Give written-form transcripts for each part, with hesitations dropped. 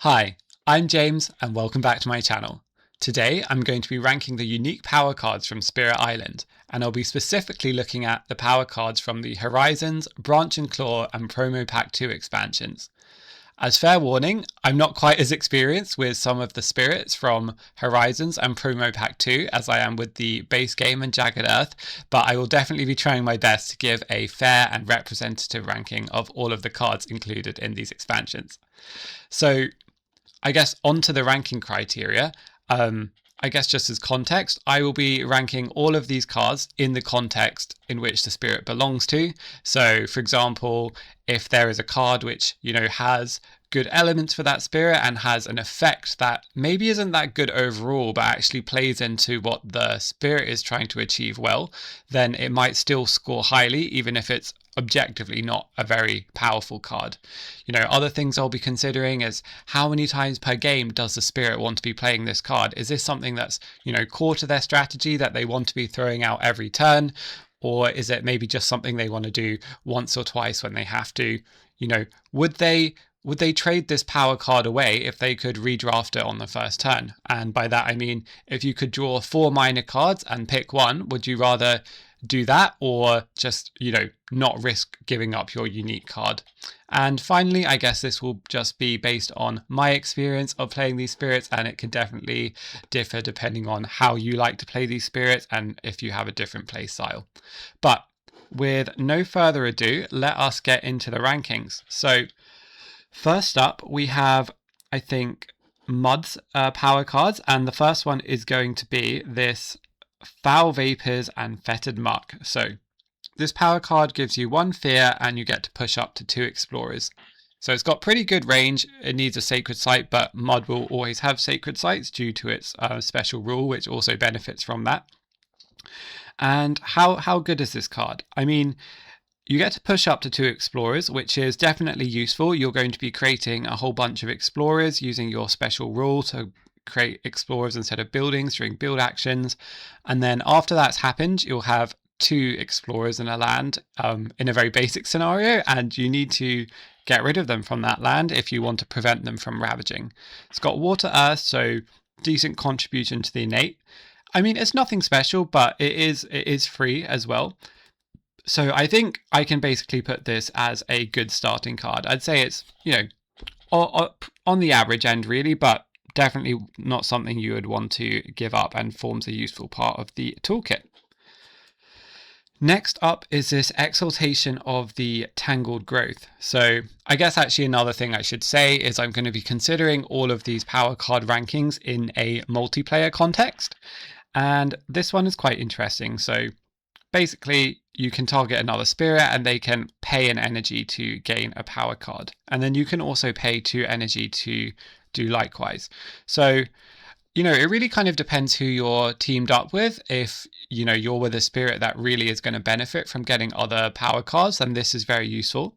Hi, I'm James and welcome back to my channel. Today I'm going to be ranking the unique power cards from Spirit Island, and I'll be specifically looking at the power cards from the Horizons, Branch&Claw and Promo Pack 2 expansions. As fair warning, I'm not quite as experienced with some of the spirits from Horizons and Promo Pack 2 as I am with the base game and Jagged Earth, but I will definitely be trying my best to give a fair and representative ranking of all of the cards included in these expansions. So I guess onto the ranking criteria. I guess just as context, I will be ranking all of these cards in the context in which the spirit belongs to. So, for example, if there is a card which, has good elements for that spirit and has an effect that maybe isn't that good overall, but actually plays into what the spirit is trying to achieve well, then it might still score highly, even if it's objectively not a very powerful card. Other things I'll be considering is how many times per game does the spirit want to be playing this card? Is this something that's, core to their strategy that they want to be throwing out every turn? Or is it maybe just something they want to do once or twice when they have to? Would they trade this power card away if they could redraft it on the first turn? And by that I mean, if you could draw 4 minor cards and pick one, would you rather do that or just, not risk giving up your unique card? And finally, I guess this will just be based on my experience of playing these spirits, and it can definitely differ depending on how you like to play these spirits and if you have a different play style. But with no further ado, let us get into the rankings. So first up, we have, I think, Mud's power cards, and the first one is going to be this Foul Vapors and Fetid Muck. So this power card gives you 1 fear and you get to push up to 2 explorers. So it's got pretty good range. It needs a sacred site, but Mud will always have sacred sites due to its special rule, which also benefits from that. And how good is this card? I mean, you get to push up to 2 explorers, which is definitely useful. You're going to be creating a whole bunch of explorers using your special rule to create explorers instead of buildings during build actions. And then after that's happened, you'll have 2 explorers in a land in a very basic scenario, and you need to get rid of them from that land if you want to prevent them from ravaging. It's got water earth, so decent contribution to the innate. I mean, it's nothing special, but it is free as well. So I think I can basically put this as a good starting card. I'd say it's, on the average end really, but definitely not something you would want to give up and forms a useful part of the toolkit. Next up is this Exaltation of the Tangled Growth. So I guess actually another thing I should say is I'm going to be considering all of these power card rankings in a multiplayer context. And this one is quite interesting. So basically, you can target another spirit and they can pay an energy to gain a power card. And then you can also pay 2 energy to do likewise. So, it really kind of depends who you're teamed up with. If, you're with a spirit that really is going to benefit from getting other power cards, then this is very useful.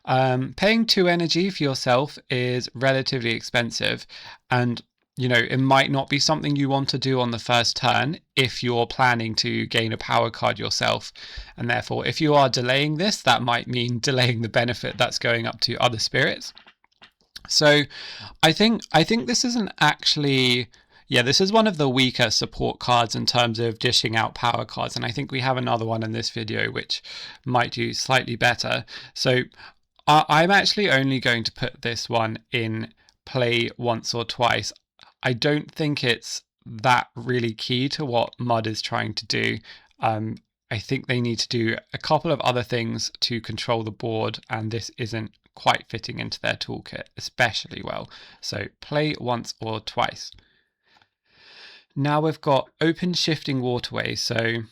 Paying 2 energy for yourself is relatively expensive, and it might not be something you want to do on the first turn if you're planning to gain a power card yourself. And therefore, if you are delaying this, that might mean delaying the benefit that's going up to other spirits. So I think this isn't actually... this is one of the weaker support cards in terms of dishing out power cards. And I think we have another one in this video which might do slightly better. So I'm actually only going to put this one in play once or twice. I don't think it's that really key to what Mud is trying to do. I think they need to do a couple of other things to control the board, and this isn't quite fitting into their toolkit especially well. So play once or twice. Now we've got Open Shifting Waterways. So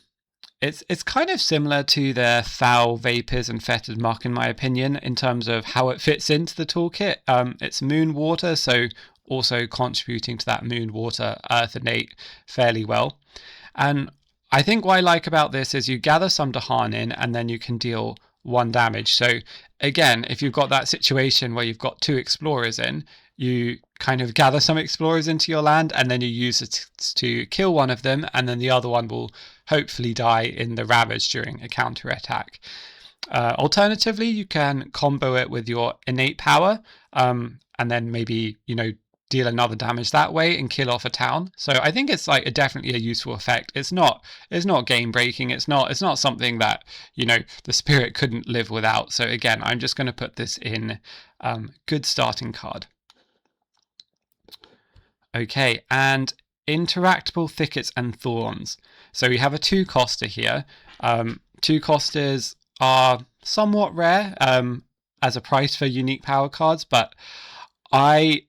it's kind of similar to the Foul Vapors and Fetid Muck in my opinion in terms of how it fits into the toolkit. It's moon water, so also contributing to that moon water earth innate fairly well. And I think what I like about this is you gather some Dahan in and then you can deal 1 damage. So again, if you've got that situation where you've got 2 explorers in, you kind of gather some explorers into your land and then you use it to kill one of them, and then the other one will hopefully die in the ravage during a counter attack. Alternatively, you can combo it with your innate power, and then maybe, you know, deal another damage that way and kill off a town. So I think it's like definitely a useful effect. It's not game breaking. It's not something that, you know, the spirit couldn't live without. So again, I'm just going to put this in good starting card. Okay, and interactable thickets and thorns. So we have a 2-coster here. 2-costers are somewhat rare as a price for unique power cards, but I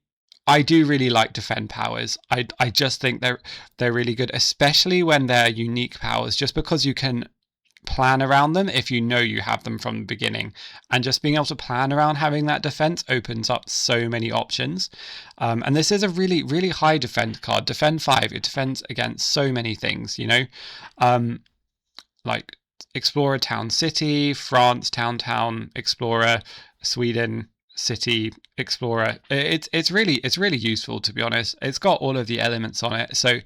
do really like defend powers. I just think they're really good, especially when they're unique powers, just because you can plan around them if you know you have them from the beginning, and just being able to plan around having that defense opens up so many options. And this is a really high defend card. Defend 5, it defends against so many things, you know, like Explorer, Town, City, France, Town, Explorer, Sweden, City, Explorer. It's really useful, to be honest. It's got all of the elements on it, so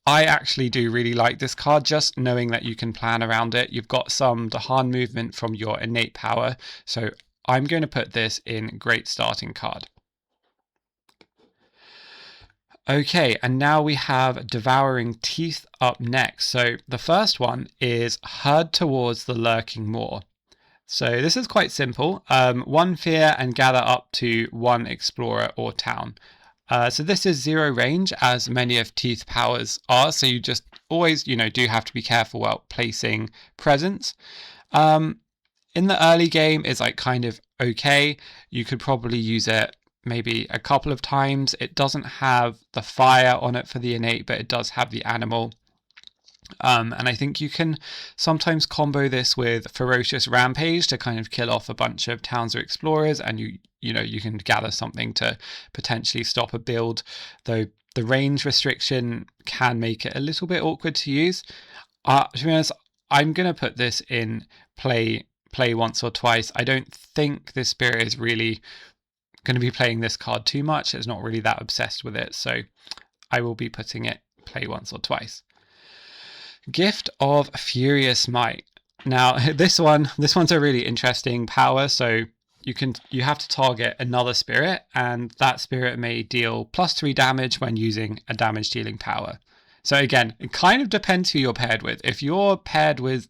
I actually do really like this card, just knowing that you can plan around it. You've got some Dahan movement from your innate power, so I'm going to put this in great starting card. Okay, and now we have Devouring Teeth up next. So the first one is Herd Towards the Lurking Moor. So this is quite simple. 1 fear and gather up to 1 explorer or town. So this is 0 range, as many of Teeth powers are. So you just always, you know, do have to be careful while placing presence. In the early game, it's like kind of okay. You could probably use it maybe a couple of times. It doesn't have the fire on it for the innate, but it does have the animal. And I think you can sometimes combo this with Ferocious Rampage to kind of kill off a bunch of towns or explorers, and you know, you can gather something to potentially stop a build, though the range restriction can make it a little bit awkward to use. To be honest, I'm going to put this in play once or twice. I don't think this spirit is really going to be playing this card too much. It's not really that obsessed with it, so I will be putting it play once or twice. Gift of Furious Might. Now this one's a really interesting power. So you have to target another spirit, and that spirit may deal +3 damage when using a damage dealing power. So again, it kind of depends who you're paired with. If you're paired with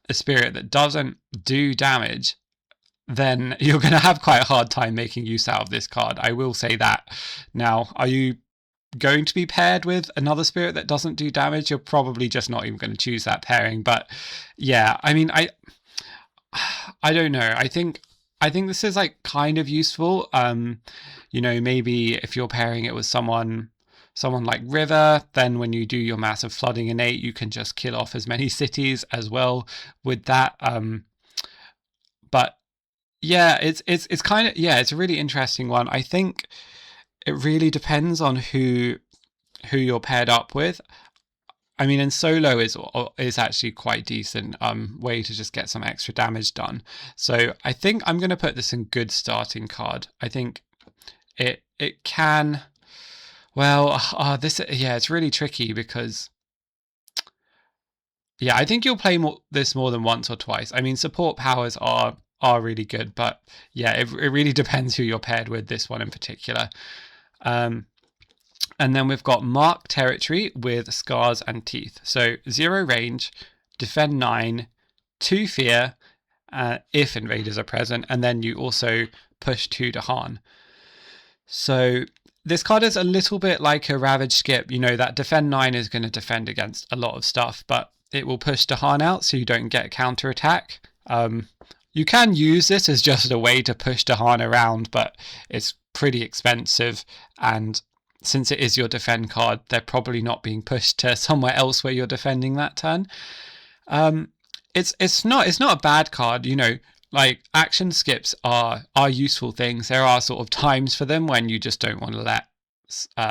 a spirit that doesn't do damage, then you're going to have quite a hard time making use out of this card. I will say that. Now, are you going to be paired with another spirit that doesn't do damage? You're probably just not even going to choose that pairing. But yeah, I mean, I don't know. I think this is like kind of useful. You know, maybe if you're pairing it with someone like River, then when you do your massive flooding innate, you can just kill off as many cities as well with that. But yeah, it's kind of, yeah, it's a really interesting one. I think it really depends on who you're paired up with. I mean, in solo is actually quite decent way to just get some extra damage done. So I think I'm going to put this in good starting card. I think it can. Well, it's really tricky because, yeah, I think you'll play this more than once or twice. I mean, support powers are really good, but yeah, it really depends who you're paired with, this one in particular. And then we've got Mark Territory with Scars and Teeth. So 0 range, defend 9, 2 fear if invaders are present, and then you also push 2 Dahan. So this card is a little bit like a Ravage Skip. You know, that defend 9 is going to defend against a lot of stuff, but it will push Dahan out so you don't get counterattack. You can use this as just a way to push Dahan around, but it's pretty expensive, and since it is your defend card, they're probably not being pushed to somewhere else where you're defending that turn. It's not a bad card, you know. Like, action skips are useful things. There are sort of times for them when you just don't want to let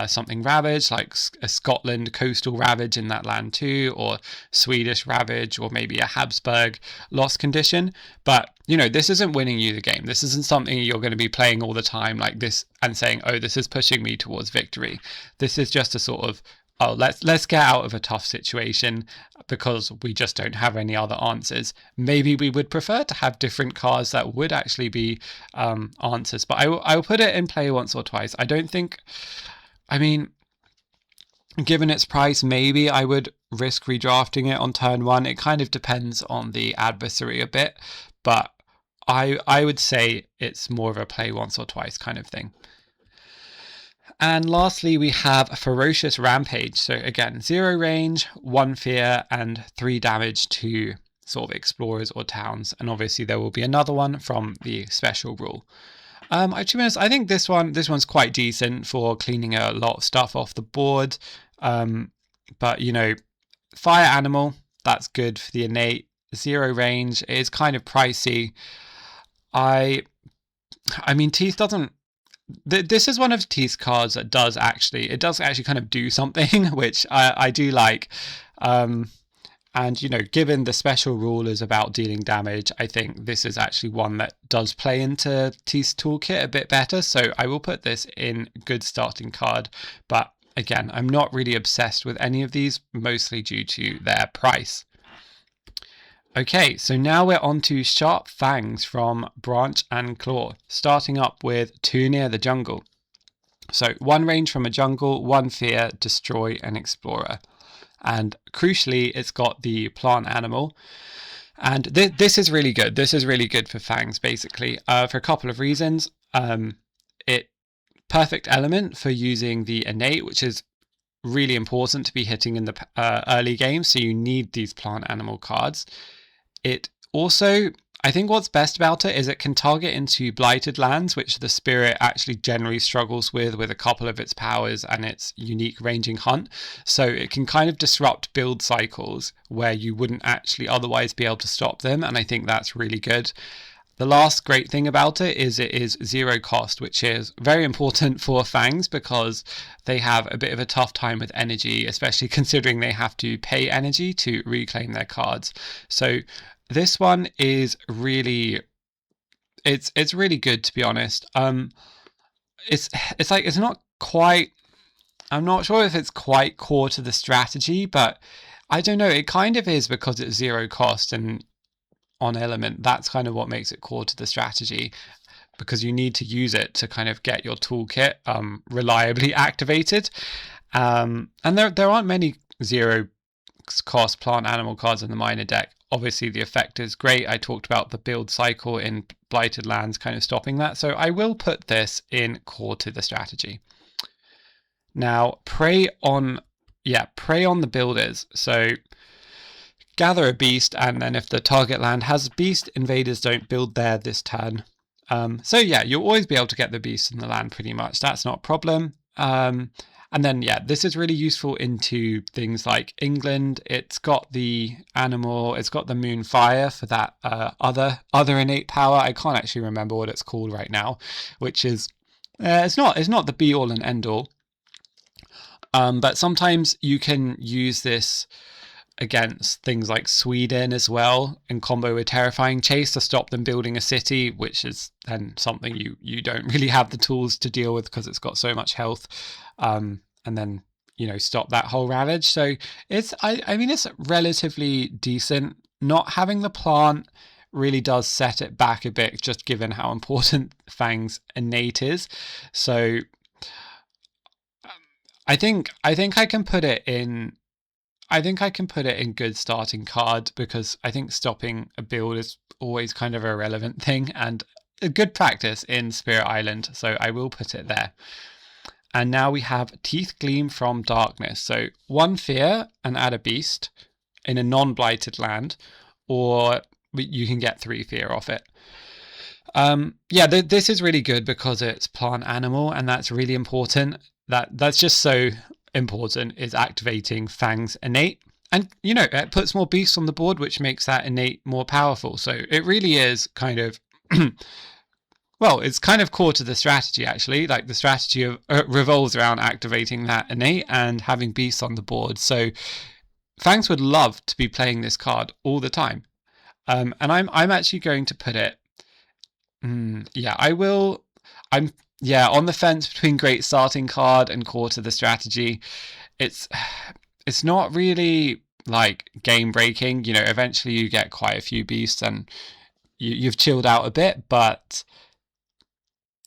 something ravage, like a Scotland coastal ravage in that land too, or Swedish ravage, or maybe a Habsburg lost condition. But you know, this isn't winning you the game. This isn't something you're going to be playing all the time like this and saying, oh, this is pushing me towards victory. This is just a sort of oh, let's get out of a tough situation because we just don't have any other answers. Maybe we would prefer to have different cards that would actually be answers, but I will put it in play once or twice. I don't think, I mean, given its price, maybe I would risk redrafting it on turn 1. It kind of depends on the adversary a bit, but I would say it's more of a play once or twice kind of thing. And lastly, we have Ferocious Rampage. So again, 0 range, 1 fear, and 3 damage to sort of explorers or towns. And obviously there will be another one from the special rule. To be honest, I think this one's quite decent for cleaning a lot of stuff off the board. But you know, fire animal, that's good for the innate. 0 range, it is kind of pricey. I mean, Teeth doesn't. This is one of Teeth's cards that does actually kind of do something, which I do like. And, you know, given the special rule is about dealing damage, I think this is actually one that does play into Teeth's toolkit a bit better. So I will put this in good starting card. But again, I'm not really obsessed with any of these, mostly due to their price. Okay, so now we're on to Sharp Fangs from Branch and Claw, starting up with 2 near the jungle. So 1 range from a jungle, 1 fear, destroy an explorer. And crucially, it's got the plant animal. And this is really good. This is really good for Fangs, basically, for a couple of reasons. It perfect element for using the innate, which is really important to be hitting in the early game. So you need these plant animal cards. It also, I think what's best about it is it can target into blighted lands, which the spirit actually generally struggles with a couple of its powers and its unique ranging hunt. So it can kind of disrupt build cycles where you wouldn't actually otherwise be able to stop them. And I think that's really good. The last great thing about it is 0 cost, which is very important for Fangs because they have a bit of a tough time with energy, especially considering they have to pay energy to reclaim their cards. So this one is really, it's really good, to be honest. It's not quite, I'm not sure if it's quite core to the strategy, but I don't know, it kind of is because it's 0 cost and on element, that's kind of what makes it core to the strategy, because you need to use it to kind of get your toolkit reliably activated. And there aren't many 0 cost plant animal cards in the minor deck. Obviously the effect is great. I talked about the build cycle in blighted lands kind of stopping that, so I will put this in core to the strategy. Now prey on the builders. So gather a beast, and then if the target land has a beast, invaders don't build there this turn. So yeah, you'll always be able to get the beast in the land pretty much. That's not a problem. And then yeah, this is really useful into things like England. It's got the animal, it's got the moon fire for that other innate power. I can't actually remember what it's called right now, which is it's not the be all and end all. But sometimes you can use this against things like Sweden as well, in combo with Terrifying Chase to stop them building a city, which is then something you don't really have the tools to deal with because it's got so much health, and then, you know, stop that whole ravage. So it's I mean it's relatively decent. Not having the plant really does set it back a bit, just given how important Fang's innate is. So I think I can put it in. I think I can put it in good starting card, because I think stopping a build is always kind of a relevant thing and a good practice in Spirit Island. So I will put it there. And now we have Teeth Gleam from Darkness. So 1 fear and add a beast in a non-blighted land, or you can get 3 fear off it. This is really good because it's plant animal, and that's really important. That's just so important, is activating Fang's innate, and you know, it puts more beasts on the board, which makes that innate more powerful. So it really is kind of well, it's kind of core to the strategy, actually. Like the strategy of revolves around activating that innate and having beasts on the board. So Fangs would love to be playing this card all the time, and I'm actually going to put it I will. I'm on the fence between great starting card and core to the strategy. it's not really like game breaking. You know, eventually you get quite a few beasts and you've chilled out a bit, but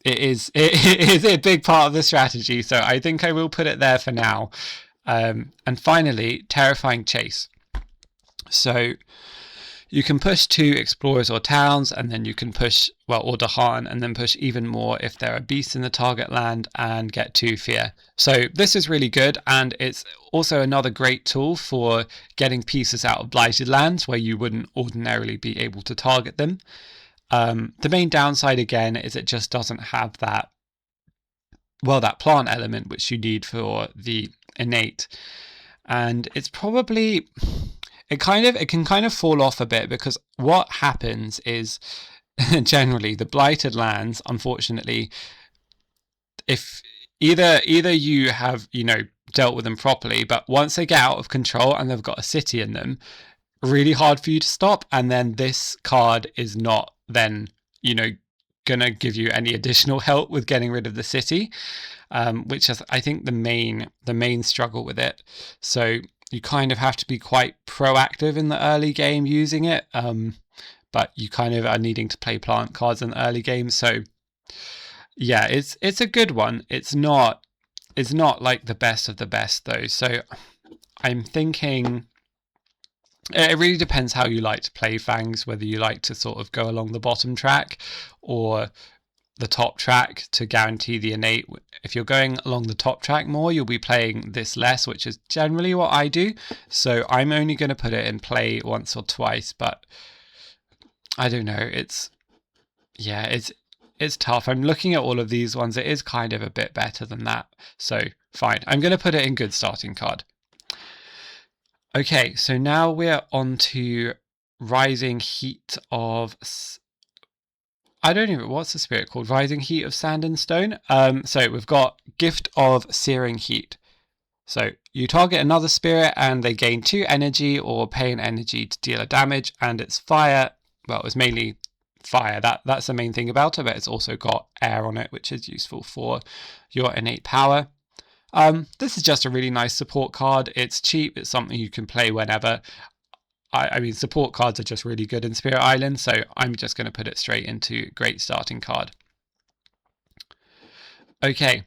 it is a big part of the strategy. So I think I will put it there for now. And finally, terrifying chase. So you can push 2 explorers or towns, and then you can push, well, or Dahan, and then push even more if there are beasts in the target land and get 2 fear. So this is really good, and it's also another great tool for getting pieces out of blighted lands where you wouldn't ordinarily be able to target them. The main downside again is it just doesn't have that, well, that plant element which you need for the innate, and it's probably it can kind of fall off a bit, because what happens is generally the blighted lands, unfortunately, if either you have, you know, dealt with them properly, but once they get out of control and they've got a city in them, really hard for you to stop. And then this card is not then, you know, gonna give you any additional help with getting rid of the city, which is, I think, the main struggle with it. So you kind of have to be quite proactive in the early game using it, but you kind of are needing to play plant cards in the early game. So yeah, it's a good one. It's not like the best of the best though. So I'm thinking it really depends how you like to play Fangs, whether you like to sort of go along the bottom track or the top track to guarantee the innate. If you're going along the top track more, you'll be playing this less, which is generally what I do. So I'm only going to put it in play once or twice, but I don't know. It's tough. I'm looking at all of these ones. It is kind of a bit better than that. So fine. I'm going to put it in good starting card. Okay, so now we're on to Rising Heat of... I don't even... What's the spirit called? Rising Heat of Sand and Stone. So we've got Gift of Searing Heat. So you target another spirit and they gain 2 energy or pay an energy to deal a damage, and it's fire. Well, it's mainly fire. That's the main thing about it, but it's also got air on it, which is useful for your innate power. This is just a really nice support card. It's cheap. It's something you can play whenever. I mean, support cards are just really good in Spirit Island, so I'm just going to put it straight into great starting card. Okay,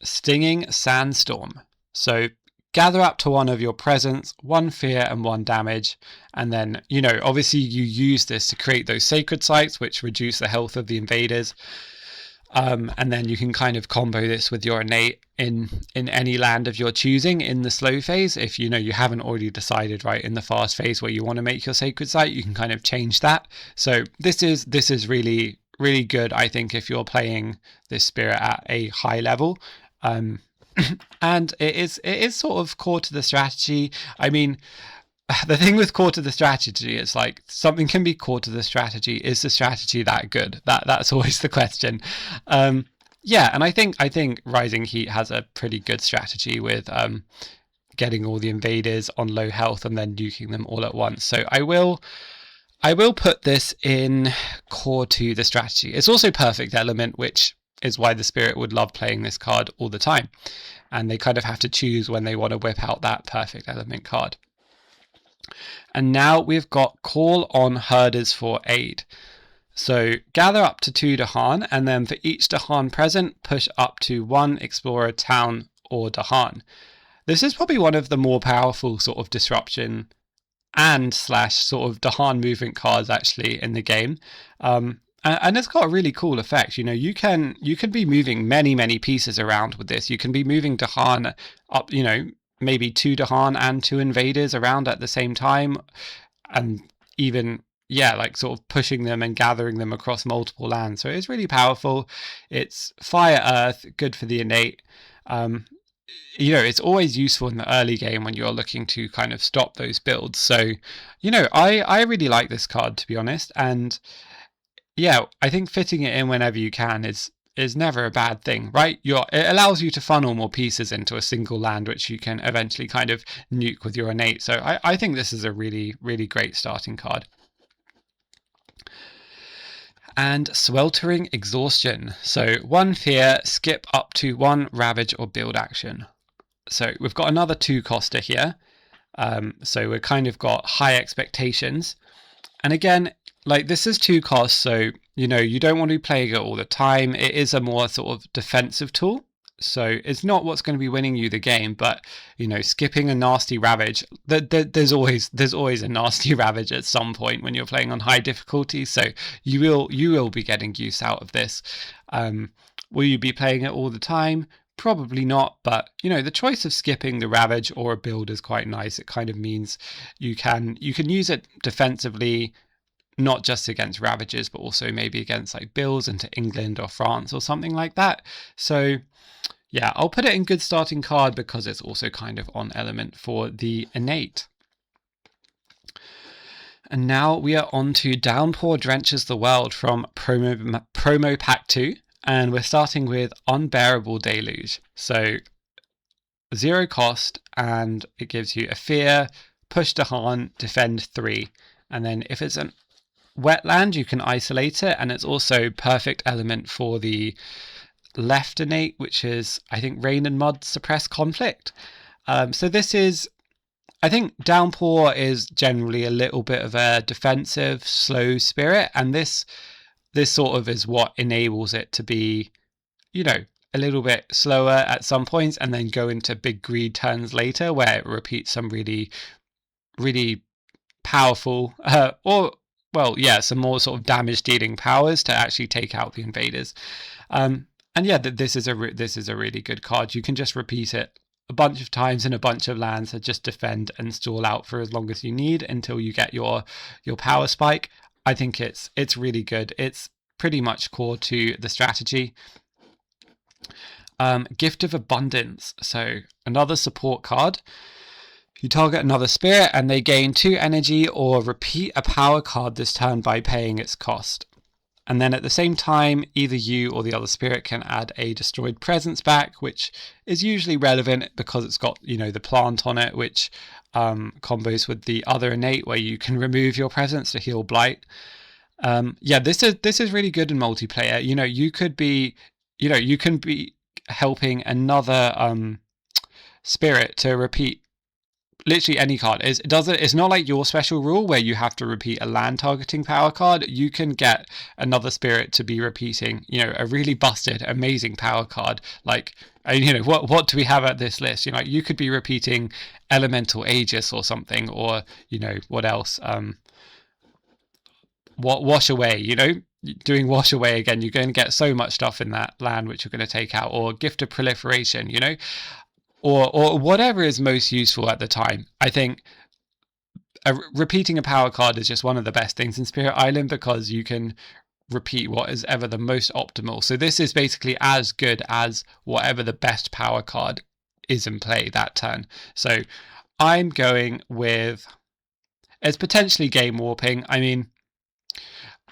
Stinging Sandstorm. So gather up to 1 of your presence, 1 fear and 1 damage, and then, you know, obviously you use this to create those sacred sites which reduce the health of the invaders. And then you can kind of combo this with your innate in any land of your choosing in the slow phase. If you know you haven't already decided right in the fast phase where you want to make your sacred site, you can kind of change that. So this is really, really good, I think, if you're playing this spirit at a high level. And it is sort of core to the strategy. I mean, the thing with core to the strategy is like something can be core to the strategy. Is the strategy that good? That's always the question. Yeah, and I think Rising Heat has a pretty good strategy with getting all the invaders on low health and then nuking them all at once. So I will put this in core to the strategy. It's also perfect element, which is why the spirit would love playing this card all the time. And they kind of have to choose when they want to whip out that perfect element card. And now we've got Call on Herders for Aid. So gather up to 2 Dahan, and then for each Dahan present, push up to 1 Explorer, Town, or Dahan. This is probably one of the more powerful sort of disruption and / sort of Dahan movement cards actually in the game. And it's got a really cool effect. You know, you can be moving many pieces around with this. You can be moving Dahan up, you know, maybe 2 Dahan and 2 invaders around at the same time, and even, yeah, like sort of pushing them and gathering them across multiple lands. So it's really powerful. It's fire earth, good for the innate. You know, it's always useful in the early game when you're looking to kind of stop those builds. So, you know, I really like this card, to be honest. And yeah, I think fitting it in whenever you can is never a bad thing, right? It allows you to funnel more pieces into a single land, which you can eventually kind of nuke with your innate. So I think this is a really, really great starting card. And Sweltering Exhaustion. So 1 fear, skip up to 1 ravage or build action. So we've got another 2-coster here. So we've kind of got high expectations. And again, like this is 2 costs, so you don't want to be playing it all the time. It is a more sort of defensive tool. So it's not what's going to be winning you the game, but skipping a nasty ravage. There's always a nasty ravage at some point when you're playing on high difficulty. So you will be getting use out of this. Will you be playing it all the time? Probably not, but the choice of skipping the ravage or a build is quite nice. It kind of means you can use it defensively, not just against ravages, but also maybe against like bills into England or France or something like that. So yeah, I'll put it in good starting card because it's also kind of on element for the innate. And now we are on to Downpour Drenches the World from promo pack 2. And we're starting with Unbearable Deluge. So 0 cost, and it gives you a fear, push Dahan, defend 3. And then if it's a wetland, you can isolate it. And it's also perfect element for the left innate, which is, I think, Rain and Mud suppress conflict. So this is, I think Downpour is generally a little bit of a defensive, slow spirit. And this sort of is what enables it to be, a little bit slower at some points and then go into big greed turns later where it repeats some really, really powerful, some more sort of damage dealing powers to actually take out the invaders. And yeah, this is a really good card. You can just repeat it a bunch of times in a bunch of lands and just defend and stall out for as long as you need until you get your power spike. I think it's really good. It's pretty much core to the strategy. Gift of Abundance. So another support card. You target another spirit and they gain 2 energy or repeat a power card this turn by paying its cost. And then at the same time, either you or the other spirit can add a destroyed presence back, which is usually relevant because it's got, the plant on it, which combos with the other innate where you can remove your presence to heal blight. This is really good in multiplayer. You could be, you can be helping another spirit to repeat literally any card. It's not like your special rule where you have to repeat a land targeting power card. You can get another spirit to be repeating, a really busted, amazing power card. Like, what do we have at this list? You could be repeating Elemental Aegis or something, or what else? Wash Away. Doing Wash Away again. You're going to get so much stuff in that land which you're going to take out, or Gift of Proliferation. Or whatever is most useful at the time. I think repeating a power card is just one of the best things in Spirit Island because you can repeat what is ever the most optimal. So this is basically as good as whatever the best power card is in play that turn. So I'm going with, it's potentially game warping. I mean,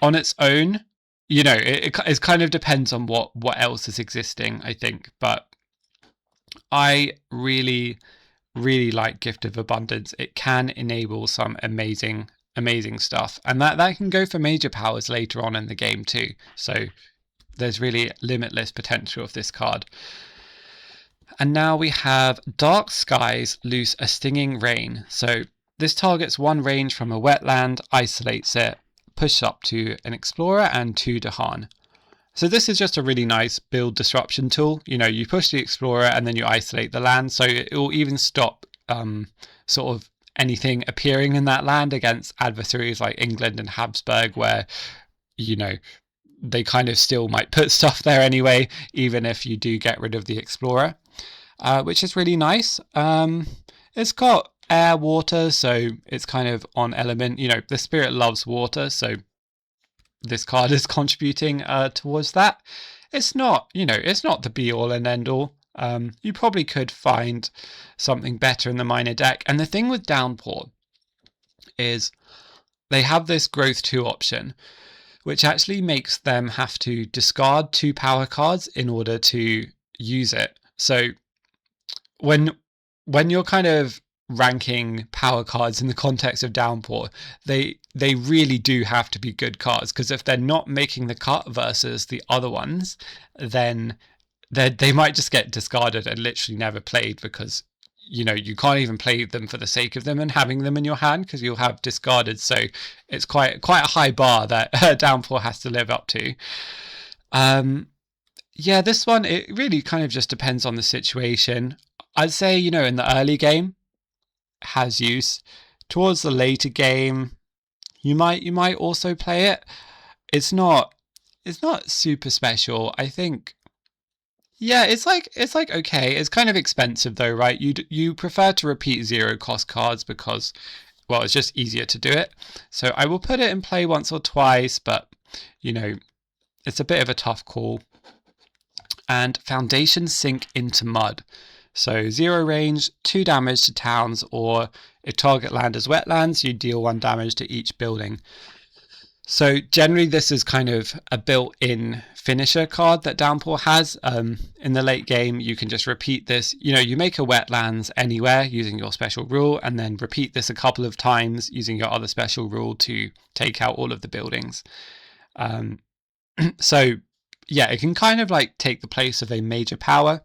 on its own, it kind of depends on what else is existing, I think. But I really, really like Gift of Abundance. It can enable some amazing stuff, and that can go for major powers later on in the game too. So there's really limitless potential of this card. And now we have Dark Skies loose a Stinging Rain. So this targets 1 range from a wetland, isolates it, push up to an Explorer and 2 Dahan. So this is just a really nice build disruption tool. You push the Explorer and then you isolate the land, so it will even stop sort of anything appearing in that land against adversaries like England and Habsburg, where they kind of still might put stuff there anyway, even if you do get rid of the Explorer, which is really nice. It's got air, water, so it's kind of on element. The spirit loves water, so this card is contributing towards that. It's not, it's not the be all and end all. You probably could find something better in the minor deck. And the thing with Downpour is they have this growth 2 option, which actually makes them have to discard 2 power cards in order to use it. So when you're kind of ranking power cards in the context of Downpour, they really do have to be good cards, because if they're not making the cut versus the other ones, then they might just get discarded and literally never played because, you can't even play them for the sake of them and having them in your hand because you'll have discarded. So it's quite a high bar that Downpour has to live up to. Yeah, this one, it really kind of just depends on the situation. I'd say, in the early game, has use. Towards the later game, you might also play it. It's not super special. I think, yeah, it's like okay. It's kind of expensive though, right? You prefer to repeat 0 cost cards because, well, it's just easier to do it. So I will put it in play once or twice, but it's a bit of a tough call. And Foundations Sink into Mud. So 0 range, 2 damage to towns, or if target land is wetlands, you deal 1 damage to each building. So generally this is kind of a built-in finisher card that Downpour has. In the late game, you can just repeat this. You make a wetlands anywhere using your special rule, and then repeat this a couple of times using your other special rule to take out all of the buildings. So yeah, it can kind of like take the place of a major power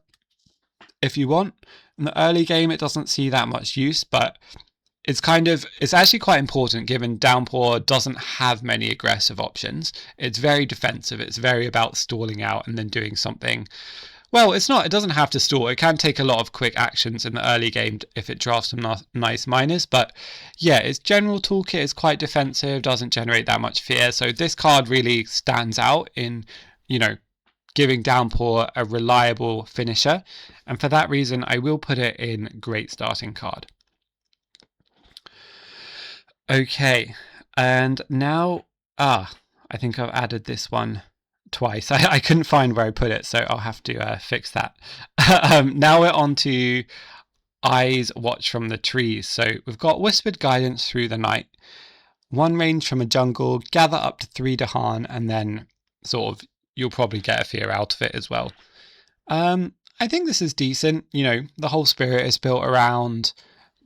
if you want. In the early game, it doesn't see that much use, but it's actually quite important given Downpour doesn't have many aggressive options. It's very defensive. It's very about stalling out and then doing something. Well, it doesn't have to stall. It can take a lot of quick actions in the early game if it drafts some nice minors. But yeah, its general toolkit is quite defensive, doesn't generate that much fear. So this card really stands out in, giving Downpour a reliable finisher. And for that reason, I will put it in great starting card. Okay, and now, I think I've added this one twice. I couldn't find where I put it, so I'll have to fix that. Now we're on to Eyes Watch from the Trees. So we've got Whispered Guidance through the night, 1 range from a jungle, gather up to 3 Dahan, and then sort of you'll probably get a fear out of it as well. I think this is decent. The whole spirit is built around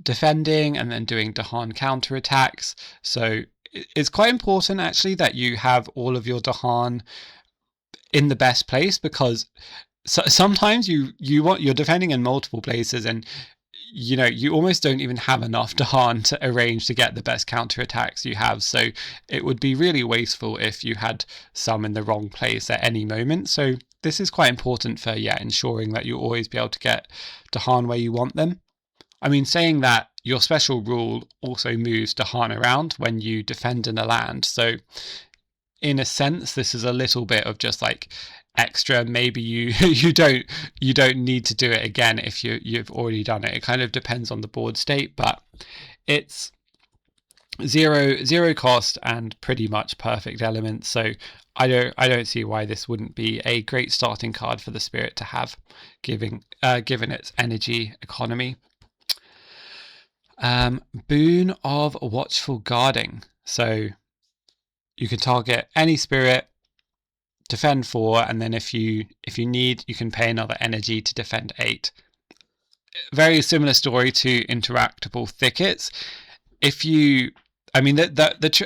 defending and then doing Dahan counterattacks. So it's quite important actually that you have all of your Dahan in the best place, because sometimes you're defending in multiple places and you almost don't even have enough Dahan to arrange to get the best counterattacks you have. So it would be really wasteful if you had some in the wrong place at any moment. So this is quite important for ensuring that you'll always be able to get Dahan where you want them. I mean, saying that, your special rule also moves Dahan around when you defend in a land. So in a sense, this is a little bit of just like extra. Maybe you don't need to do it again if you've already done it. It kind of depends on the board state, but it's zero cost and pretty much perfect elements. So I don't see why this wouldn't be a great starting card for the spirit to have, given its energy economy. Boon of Watchful Guarding. So you can target any spirit, defend 4, and then if you need, you can pay another energy to defend 8. Very similar story to Interactable Thickets. The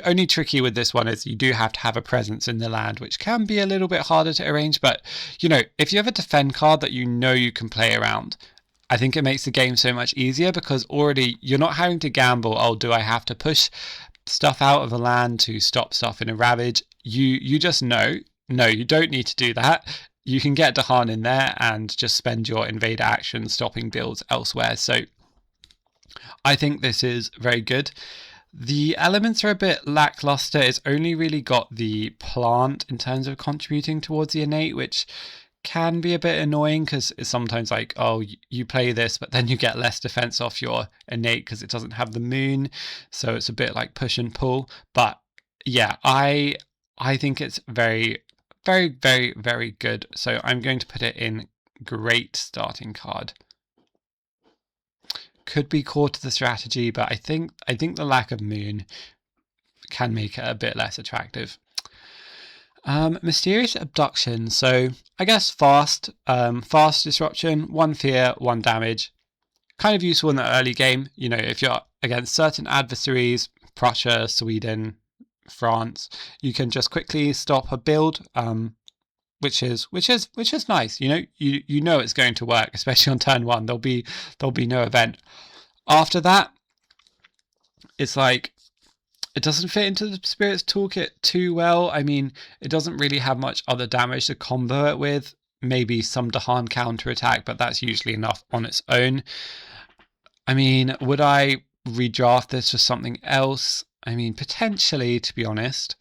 only tricky with this one is you do have to have a presence in the land, which can be a little bit harder to arrange. But if you have a defend card that you can play around, I think it makes the game so much easier, because already you're not having to gamble, oh, do I have to push stuff out of the land to stop stuff in a ravage? You just know, no, you don't need to do that. You can get Dahan in there and just spend your invader action stopping builds elsewhere. So I think this is very good. The elements are a bit lackluster. It's only really got the plant in terms of contributing towards the innate, which can be a bit annoying, because it's sometimes like, oh, you play this but then you get less defense off your innate because it doesn't have the moon, so it's a bit like push and pull. But yeah, I think it's very, very, very, very good, so I'm going to put it in great starting card. Could be core to the strategy, but I think the lack of moon can make it a bit less attractive. Mysterious Abduction. So I guess fast disruption, 1 fear, 1 damage. Kind of useful in the early game. If you're against certain adversaries, Prussia, Sweden, France, you can just quickly stop a build. which is nice. You know it's going to work, especially on turn 1. There'll be no event. After that, it's like it doesn't fit into the Spirit's toolkit too well. I mean, it doesn't really have much other damage to combo it with. Maybe some Dahan counterattack, but that's usually enough on its own. I mean, would I redraft this for something else? I mean, potentially, to be honest.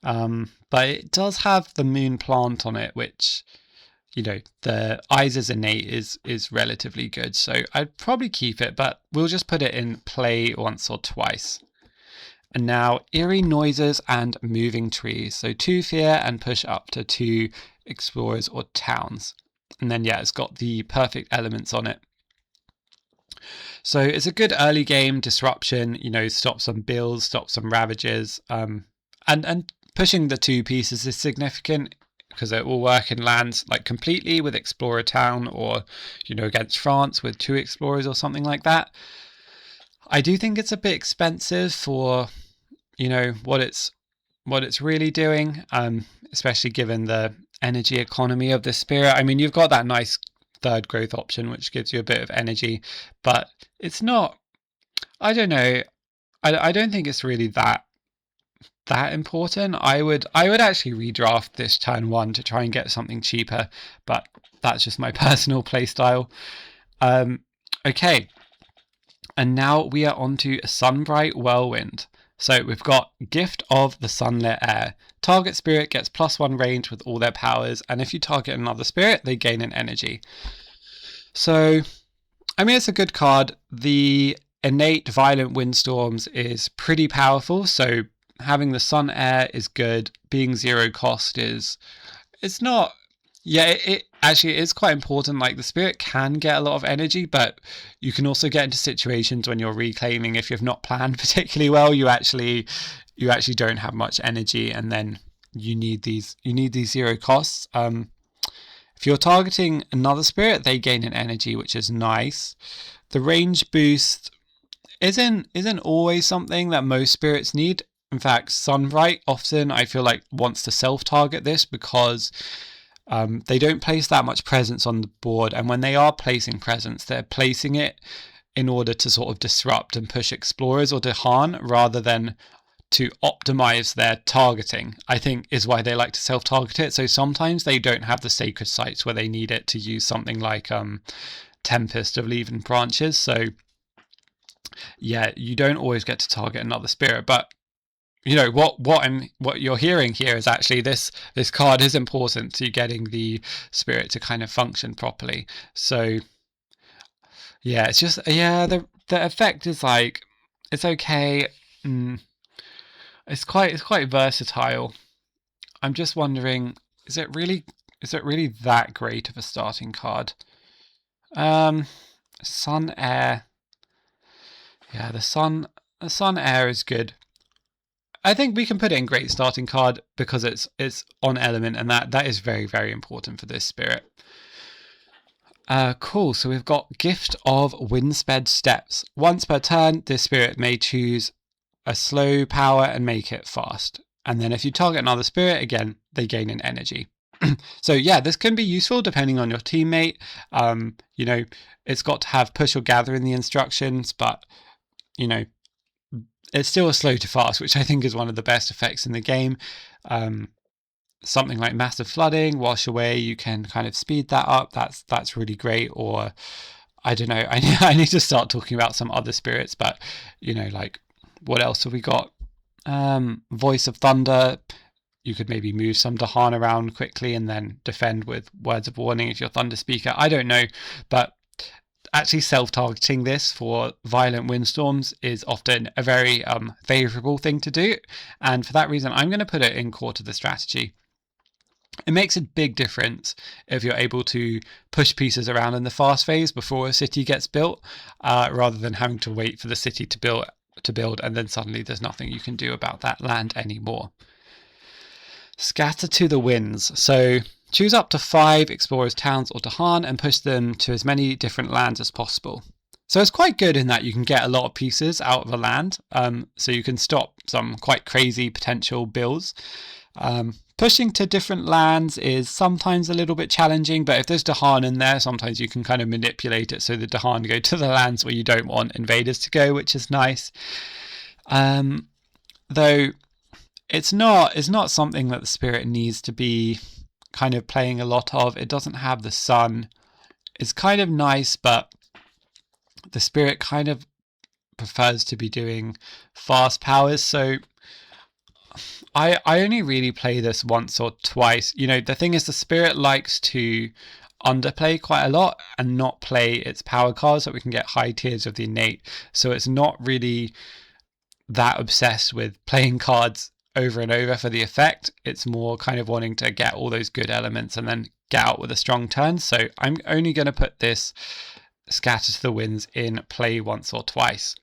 But it does have the Moon Plant on it, which, the Eyes Innate is relatively good. So I'd probably keep it, but we'll just put it in play once or twice. And now Eerie Noises and Moving Trees. So 2 fear and push up to 2 explorers or towns. And then, it's got the perfect elements on it. So it's a good early game disruption, stop some builds, stop some ravages. And pushing the 2 pieces is significant because it will work in lands like completely with Explorer Town, or, against France with 2 explorers or something like that. I do think it's a bit expensive for, what it's really doing, especially given the energy economy of the Spirit. I mean, you've got that nice 3rd growth option, which gives you a bit of energy, but it's not, I don't know. I don't think it's really that important. I would actually redraft this turn 1 to try and get something cheaper, but that's just my personal playstyle. Okay. And now we are on to Sunbright Whirlwind. So we've got Gift of the Sunlit Air. Target spirit gets +1 range with all their powers, and if you target another spirit, they gain an energy. So, I mean, it's a good card. The innate Violent Windstorms is pretty powerful, so having the Sun Air is good. Being 0 cost it's not... Yeah, it actually is quite important. Like, the spirit can get a lot of energy, but you can also get into situations when you're reclaiming, if you've not planned particularly well, you actually don't have much energy, and then you need these 0 costs. If you're targeting another spirit, they gain an energy, which is nice. The range boost isn't always something that most spirits need. In fact, Sunbright often, I feel like, wants to self-target this because they don't place that much presence on the board, and when they are placing presence, they're placing it in order to sort of disrupt and push explorers or Dahan rather than to optimize their targeting, I think, is why they like to self-target it. So sometimes they don't have the sacred sites where they need it to use something like Tempest of Leaven Branches. So yeah, you don't always get to target another spirit, but what you're hearing here is actually this card is important to getting the spirit to kind of function properly. So yeah, it's just, the effect is like, it's okay. It's quite versatile. I'm just wondering, is it really that great of a starting card? Sun Air. Yeah, the Sun Air is good. I think we can put it in great starting card because it's on element, and that is very, very important for this spirit. Cool. So we've got Gift of Windsped Steps. Once per turn, this spirit may choose a slow power and make it fast. And then if you target another spirit, again, they gain an energy. So yeah, this can be useful depending on your teammate. It's got to have push or gather in the instructions, but it's still a slow to fast, which I think is one of the best effects in the game. Something like Massive Flooding, Wash Away, you can kind of speed that up. That's really great. Or I don't know, I need to start talking about some other spirits, but like, what else have we got? Voice of Thunder. You could maybe move some Dahan around quickly and then defend with Words of Warning if you're Thunder Speaker. I don't know, but actually self-targeting this for Violent Windstorms is often a very favourable thing to do, and for that reason I'm going to put it in core to the strategy. It makes a big difference if you're able to push pieces around in the fast phase before a city gets built, rather than having to wait for the city to build and then suddenly there's nothing you can do about that land anymore. Scatter to the Winds. So choose up to 5 explorers, towns, or Dahan and push them to as many different lands as possible. So it's quite good in that you can get a lot of pieces out of a land, so you can stop some quite crazy potential builds. Pushing to different lands is sometimes a little bit challenging, but if there's Dahan in there, sometimes you can kind of manipulate it so the Dahan go to the lands where you don't want invaders to go, which is nice. Though it's not something that the Spirit needs to be kind of playing a lot of. It doesn't have the sun. It's kind of nice, but the Spirit kind of prefers to be doing fast powers, so I only really play this once or twice. You know, the thing is the Spirit likes to underplay quite a lot and not play its power cards so we can get high tiers of the innate. So it's not really that obsessed with playing cards over and over for the effect. It's more kind of wanting to get all those good elements and then get out with a strong turn. So I'm only going to put this Scatter to the Winds in play once or twice.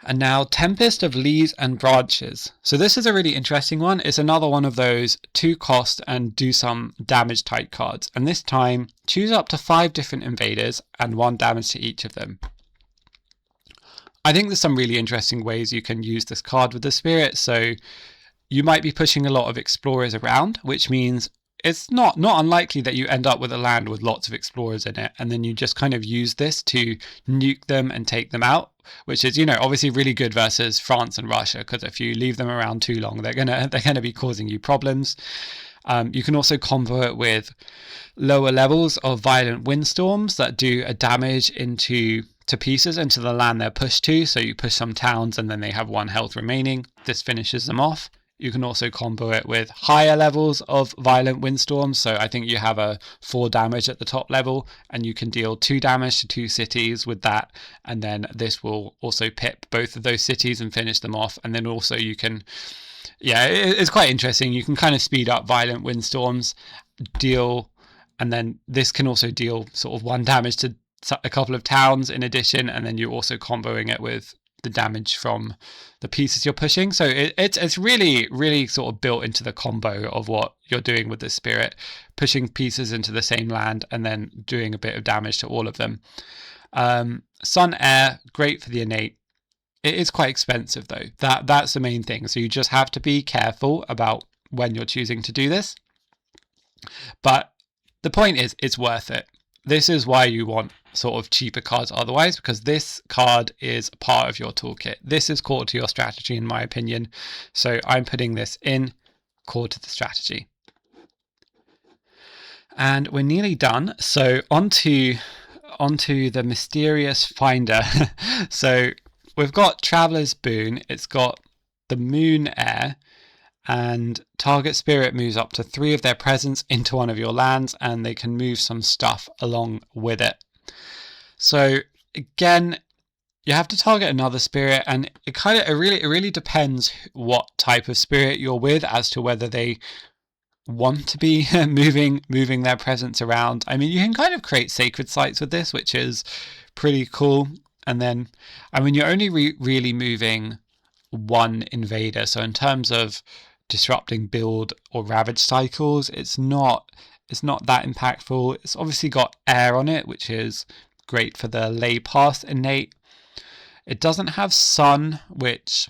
And now Tempest of Leaves and Branches. So this is a really interesting one. It's another one of those 2 cost and do some damage type cards. And this time, choose up to 5 different invaders and 1 damage to each of them. I think there's some really interesting ways you can use this card with the Spirit. So you might be pushing a lot of explorers around, which means it's not unlikely that you end up with a land with lots of explorers in it, and then you just kind of use this to nuke them and take them out, which is, you know, obviously really good versus France and Russia, because if you leave them around too long, they're gonna be causing you problems. You can also combo it with lower levels of Violent Windstorms that do a damage to pieces into the land they're pushed to. So you push some towns and then they have 1 health remaining. This finishes them off. You can also combo it with higher levels of Violent Windstorms. So I think you have a 4 damage at the top level, and you can deal 2 damage to 2 cities with that. And then this will also pip both of those cities and finish them off. And then also you can, yeah, it's quite interesting. You can kind of speed up Violent Windstorms, deal, and then this can also deal sort of 1 damage to a couple of towns in addition. And then you're also comboing it with the damage from the pieces you're pushing. So it's really, really sort of built into the combo of what you're doing with the Spirit, pushing pieces into the same land and then doing a bit of damage to all of them. Sun Air, great for the innate. It is quite expensive though. That's the main thing. So you just have to be careful about when you're choosing to do this. But the point is, it's worth it. This is why you want sort of cheaper cards otherwise, because this card is part of your toolkit. This is core to your strategy, in my opinion. So I'm putting this in core to the strategy. And we're nearly done. So onto the Mysterious Finder. So we've got Traveler's Boon. It's got the Moon Air, and target Spirit moves up to 3 of their presence into one of your lands, and they can move some stuff along with it. So again, you have to target another Spirit, and it really depends what type of Spirit you're with as to whether they want to be moving their presence around. I mean, you can kind of create sacred sites with this, which is pretty cool. And then, I mean, you're only really moving 1 invader. So in terms of disrupting build or ravage cycles, it's not that impactful. It's obviously got air on it, which is great for the lay path innate. It doesn't have sun, which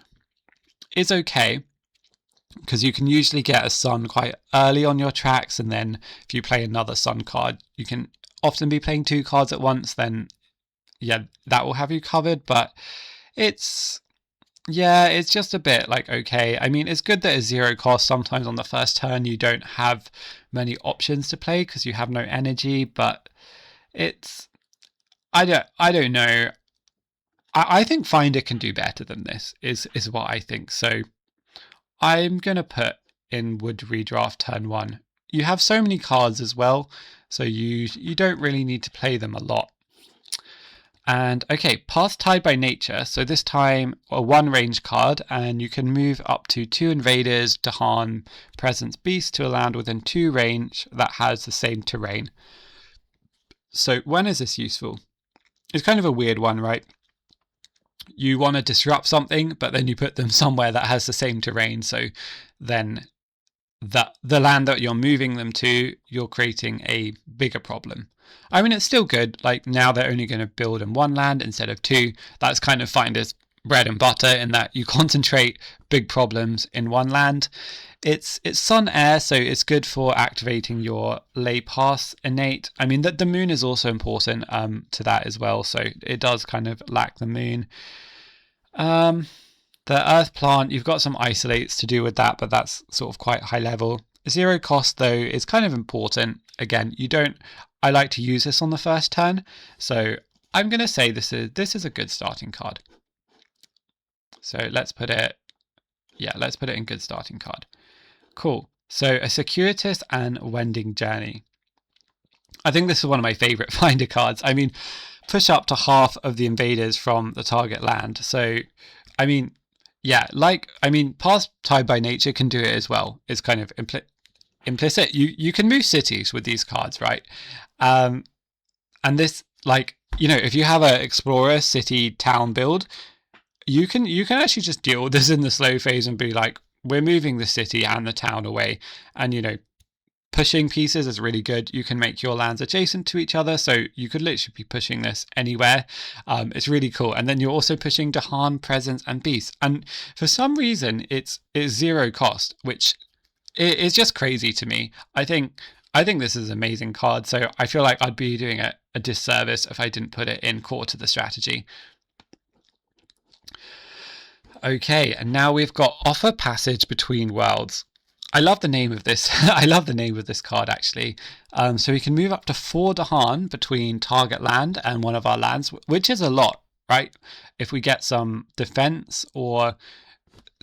is okay, because you can usually get a sun quite early on your tracks, and then if you play another sun card, you can often be playing 2 cards at once, then yeah, that will have you covered. But it's just a bit like, okay. I mean, it's good that it's 0 cost. Sometimes on the first turn you don't have many options to play because you have no energy, but it's, I don't know. I think Finder can do better than this, is what I think. So I'm going to put in Wood Redraft turn 1. You have so many cards as well, so you don't really need to play them a lot. And okay, Path Tied by Nature. So this time a 1 range card, and you can move up to 2 invaders, Dahan, Presence Beast to a land within 2 range that has the same terrain. So when is this useful? It's kind of a weird one, right? You want to disrupt something, but then you put them somewhere that has the same terrain. So then the land that you're moving them to, you're creating a bigger problem. I mean, it's still good. Like now they're only going to build in 1 land instead of 2. That's kind of Finder's bread and butter in that you concentrate big problems in one land. It's sun air, so it's good for activating your lay pass innate. I mean, the moon is also important to that as well, so it does kind of lack the moon. The earth plant, you've got some isolates to do with that, but that's sort of quite high level. Zero cost though is kind of important. Again, I like to use this on the first turn, so I'm going to say this is a good starting card. So let's put it in good starting card. Cool. So a circuitous and wending journey. I think this is one of my favorite finder cards. I mean, push up to half of the invaders from the target land. So, I mean, yeah, Pass Tied by Nature can do it as well. It's kind of implicit. You can move cities with these cards, right? And this, if you have an explorer city town build, you can actually just deal with this in the slow phase and be like, we're moving the city and the town away, and pushing pieces is really good. You can make your lands adjacent to each other, so you could literally be pushing this anywhere. It's really cool. And then you're also pushing Dahan, Presence, and Beast. And for some reason, it's zero cost, which is just crazy to me. I think this is an amazing card, so I feel like I'd be doing a disservice if I didn't put it in core to the strategy. Okay, and now we've got Offer Passage Between Worlds. I love the name of this. I love the name of this card, actually. So we can move up to 4 Dahan between target land and one of our lands, which is a lot, right? If we get some defense, or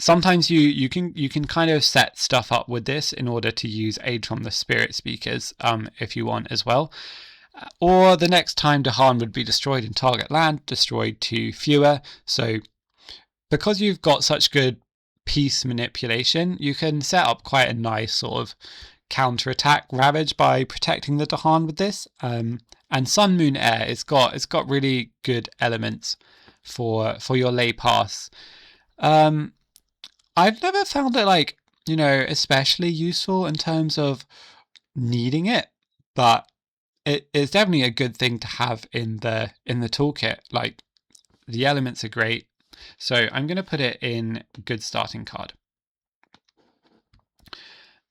sometimes you can kind of set stuff up with this in order to use aid from the Spirit Speakers if you want as well. Or the next time Dahan would be destroyed in target land, destroyed 2 fewer. So because you've got such good piece manipulation, you can set up quite a nice sort of counter-attack ravage by protecting the Dahan with this. And Sun, Moon, Air, it's got really good elements for your lay pass. I've never found it especially useful in terms of needing it, but it's definitely a good thing to have in the toolkit. Like, the elements are great. So I'm going to put it in good starting card.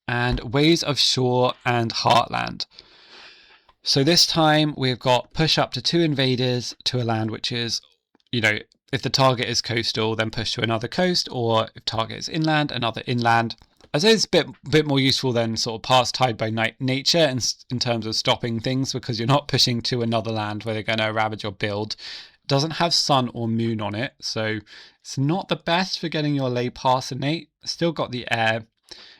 And Ways of Shore and Heartland. So this time we've got push up to 2 invaders to a land, which is, if the target is coastal, then push to another coast, or if target is inland, another inland. I'd say it's a bit more useful than sort of Pass Tied by Nature in terms of stopping things, because you're not pushing to another land where they're going to ravage your build. Doesn't have sun or moon on it, so it's not the best for getting your lay pass innate. Still got the air,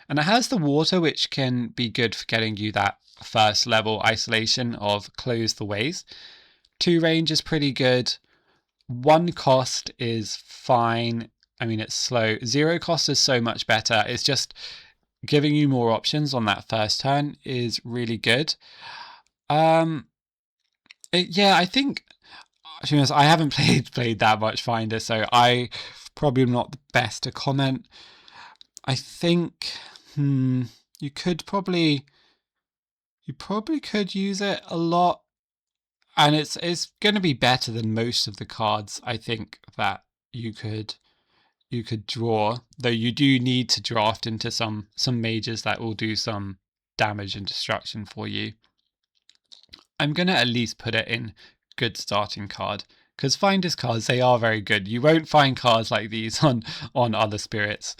and it has the water, which can be good for getting you that first level isolation of Close the Ways. 2 range is pretty good. 1 cost is fine. I mean, it's slow. 0 cost is so much better. It's just giving you more options on that first turn is really good. I think, to be honest, I haven't played that much Finder, so I probably am not the best to comment. I think you probably could use it a lot, and it's going to be better than most of the cards I think that you could draw, though you do need to draft into some mages that will do some damage and destruction for you. I'm going to at least put it in good starting card, because Finders cards, they are very good. You won't find cards like these on other spirits.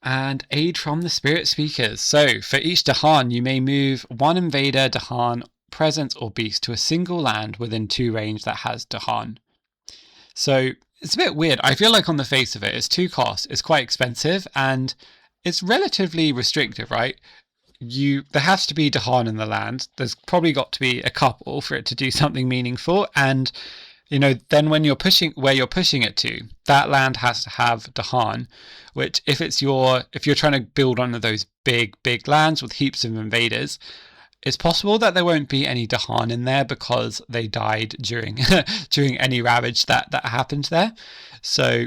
And Aid from the Spirit Speakers. So for each Dahan, you may move 1 invader, Dahan, Presence, or Beast to a single land within 2 range that has Dahan. So it's a bit weird. I feel like on the face of it, it's 2 cost, it's quite expensive, and it's relatively restrictive, right? There has to be Dahan in the land. There's probably got to be a couple for it to do something meaningful, and then when you're pushing where you're pushing it to, that land has to have Dahan, which if you're trying to build one of those big lands with heaps of invaders, it's possible that there won't be any Dahan in there because they died during any ravage that happened there. So,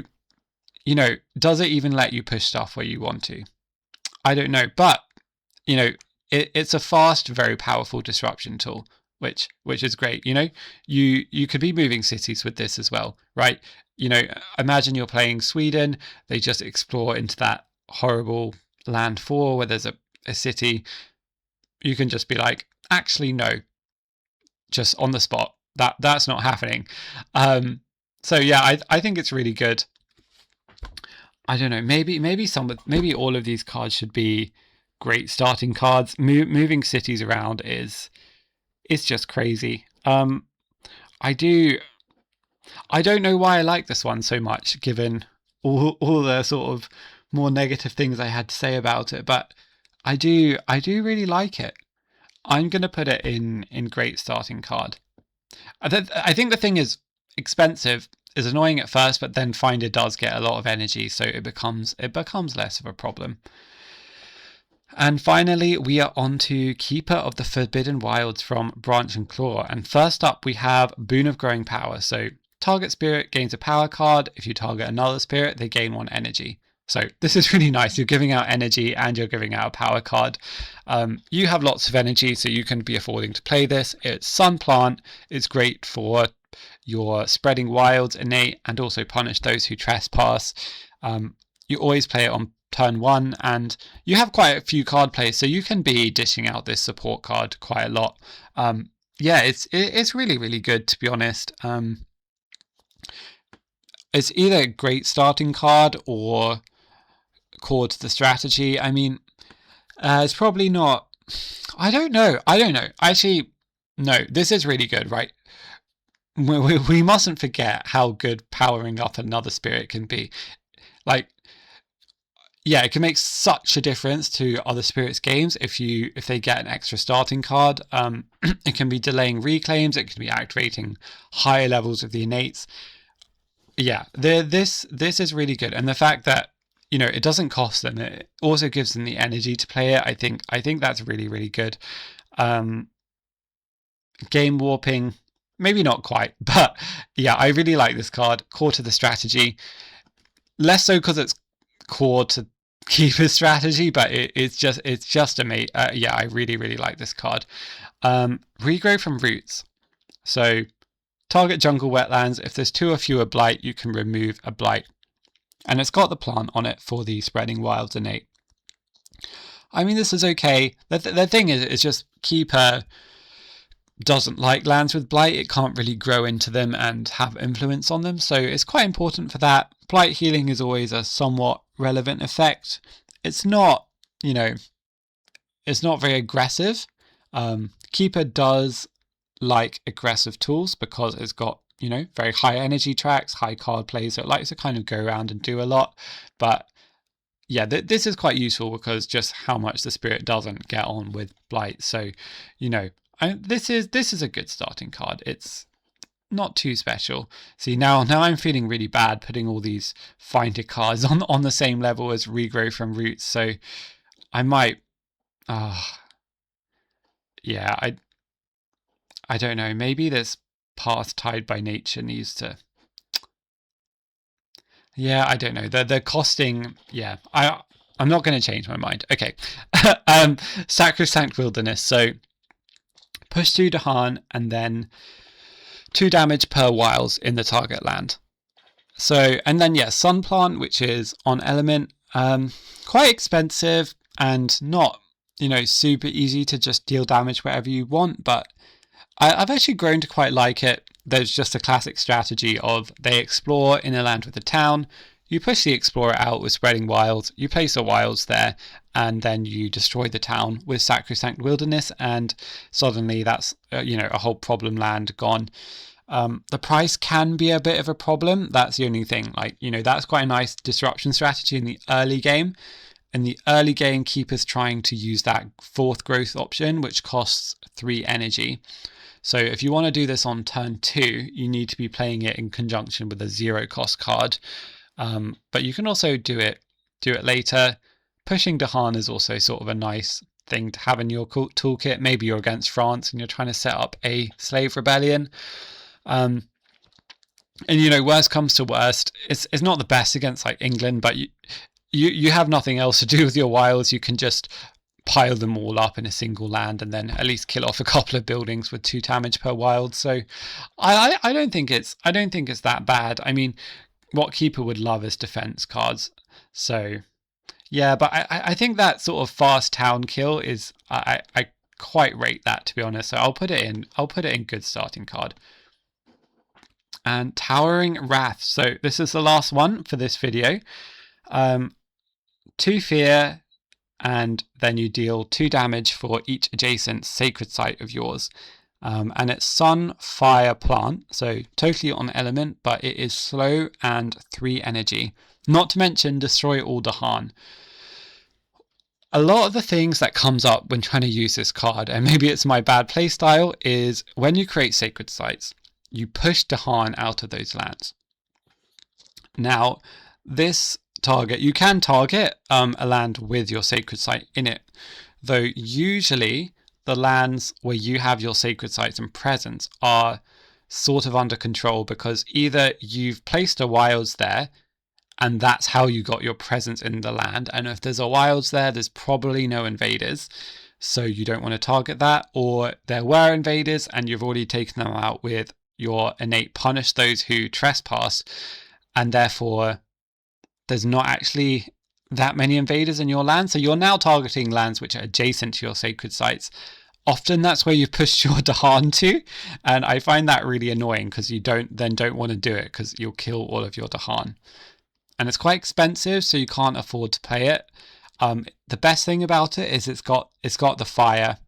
does it even let you push stuff where you want to? I don't know, but it's a fast, very powerful disruption tool. which is great. You know, you could be moving cities with this as well, right? You know, imagine you're playing Sweden, they just explore into that horrible land 4 where there's a city. You can just be like, actually no, just on the spot, that's not happening. So yeah, I think it's really good. I don't know, maybe all of these cards should be great starting cards. Moving cities around is just crazy. I don't know why I like this one so much, given all the sort of more negative things I had to say about it, but I do really like it. I'm gonna put it in great starting card. I think the thing is expensive, is annoying at first, but then Finder does get a lot of energy, so it becomes less of a problem. And finally, we are on to Keeper of the Forbidden Wilds from Branch&Claw. And first up, we have Boon of Growing Power. So target spirit gains a power card. If you target another spirit, they gain 1 energy. So this is really nice. You're giving out energy and you're giving out a power card. You have lots of energy, so you can be affording to play this. It's Sun Plant. It's great for your Spreading Wilds innate and also punish those who trespass. You always play it on turn 1, and you have quite a few card plays, so you can be dishing out this support card quite a lot. Yeah, it's really, really good, to be honest. It's either a great starting card or core to the strategy. I mean, it's probably not. I don't know. Actually, no, this is really good, right? We mustn't forget how good powering up another spirit can be. Like, yeah, it can make such a difference to other spirits games if they get an extra starting card. It can be delaying reclaims. It can be activating higher levels of the innates. Yeah, this is really good, and the fact that, you know, it doesn't cost them, it also gives them the energy to play it. I think that's really, really good. Game warping, maybe not quite, but yeah, I really like this card. Core to the strategy, less so because it's core to Keeper's strategy, but it's just amazing. Yeah, I really, really like this card. Regrow from roots. So target jungle wetlands. If there's 2 or fewer blight, you can remove a blight. And it's got the plant on it for the Spreading Wilds innate. I mean, this is okay. The thing is, it's just Keeper doesn't like lands with blight. It can't really grow into them and have influence on them, so it's quite important for that. Blight healing is always a somewhat relevant effect. It's not, you know, it's not very aggressive. Keeper does like aggressive tools because it's got, you know, very high energy tracks, high card plays, so it likes to kind of go around and do a lot. But yeah, this is quite useful because just how much the spirit doesn't get on with blight. So, you know, this is a good starting card. It's not too special. See, now I'm feeling really bad putting all these Finder cards on the same level as Regrow from Roots. So I might, yeah, I don't know. Maybe this Path Tied by Nature needs to. Yeah, I don't know. The costing. Yeah, I'm not going to change my mind. Okay, Sacrosanct Wilderness. So push 2 Dahan and then 2 damage per wilds in the target land. So, and then yeah, Sun Plant, which is on element, quite expensive and not, you know, super easy to just deal damage wherever you want, but I've actually grown to quite like it. There's just a classic strategy of they explore in a land with a town, you push the explorer out with Spreading Wilds, you place the wilds there, and then you destroy the town with Sacrosanct Wilderness, and suddenly that's, you know, a whole problem land gone. The price can be a bit of a problem. That's the only thing. Like, you know, that's quite a nice disruption strategy in the early game. In the early game, Keeper's trying to use that 4th growth option, which costs 3 energy. So if you want to do this on turn 2, you need to be playing it in conjunction with a 0 cost card. But you can also do it later. Pushing Dahan is also sort of a nice thing to have in your toolkit. Maybe you're against France and you're trying to set up a slave rebellion. And you know, worst comes to worst, it's not the best against like England, but you have nothing else to do with your wilds. You can just pile them all up in a single land and then at least kill off a couple of buildings with 2 damage per wild. So I don't think it's that bad. I mean, what Keeper would love is defense cards. So yeah, but I think that sort of fast town kill is I quite rate that, to be honest. So I'll put it in good starting card. And Towering Wrath. So this is the last one for this video. 2 fear, and then you deal 2 damage for each adjacent sacred site of yours. And it's Sun, Fire, Plant, so totally on element, but it is slow and 3 energy. Not to mention destroy all Dahan. A lot of the things that comes up when trying to use this card, and maybe it's my bad playstyle, is when you create sacred sites, you push Dahan out of those lands. Now, this target, you can target a land with your sacred site in it, though usually the lands where you have your sacred sites and presence are sort of under control, because either you've placed a wilds there and that's how you got your presence in the land, and if there's a wilds there, there's probably no invaders, so you don't want to target that, or there were invaders and you've already taken them out with your innate punish those who trespass, and therefore there's not actually that many invaders in your land, so you're now targeting lands which are adjacent to your sacred sites. Often that's where you've pushed your Dahan to, and I find that really annoying because you don't want to do it because you'll kill all of your Dahan. And it's quite expensive, so you can't afford to play it. The best thing about it is it's got the fire.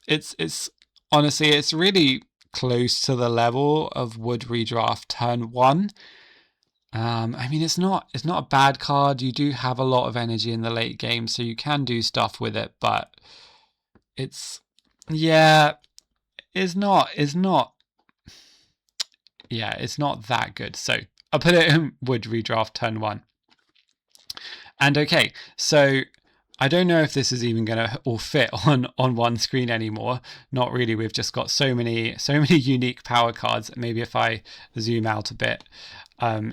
It's honestly, it's really close to the level of Wood Redraft turn 1. I mean, it's not a bad card. You do have a lot of energy in the late game, so you can do stuff with it, but it's not that good. So I'll put it in Wood Redraft turn 1. And okay, so I don't know if this is even going to all fit on one screen anymore. Not really. We've just got so many unique power cards. Maybe if I zoom out a bit,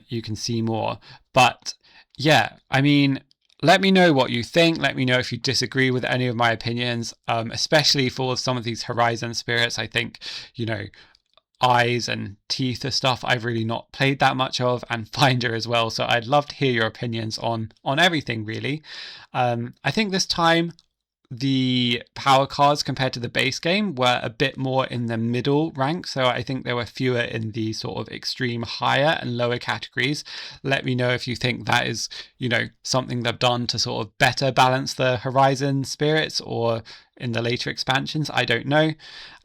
you can see more. But yeah, I mean, let me know what you think. Let me know if you disagree with any of my opinions, especially for some of these Horizon spirits. I think, Eyes and Teeth are stuff I've really not played that much of, and Finder as well. So I'd love to hear your opinions on everything, really. I think this time the power cards compared to the base game were a bit more in the middle rank, so I think there were fewer in the sort of extreme higher and lower categories. Let me know if you think that is, something they've done to sort of better balance the Horizon spirits, or in the later expansions, I don't know.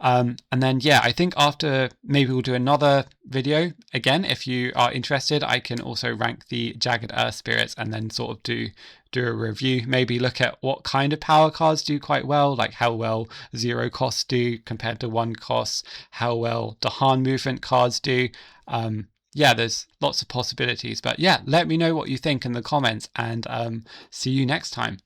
And then yeah, I think after, maybe we'll do another video again. If you are interested, I can also rank the Jagged Earth spirits and then sort of do a review, maybe look at what kind of power cards do quite well, like how well 0 costs do compared to 1 costs, how well Dahan movement cards do. Yeah, there's lots of possibilities, but yeah, let me know what you think in the comments, and see you next time.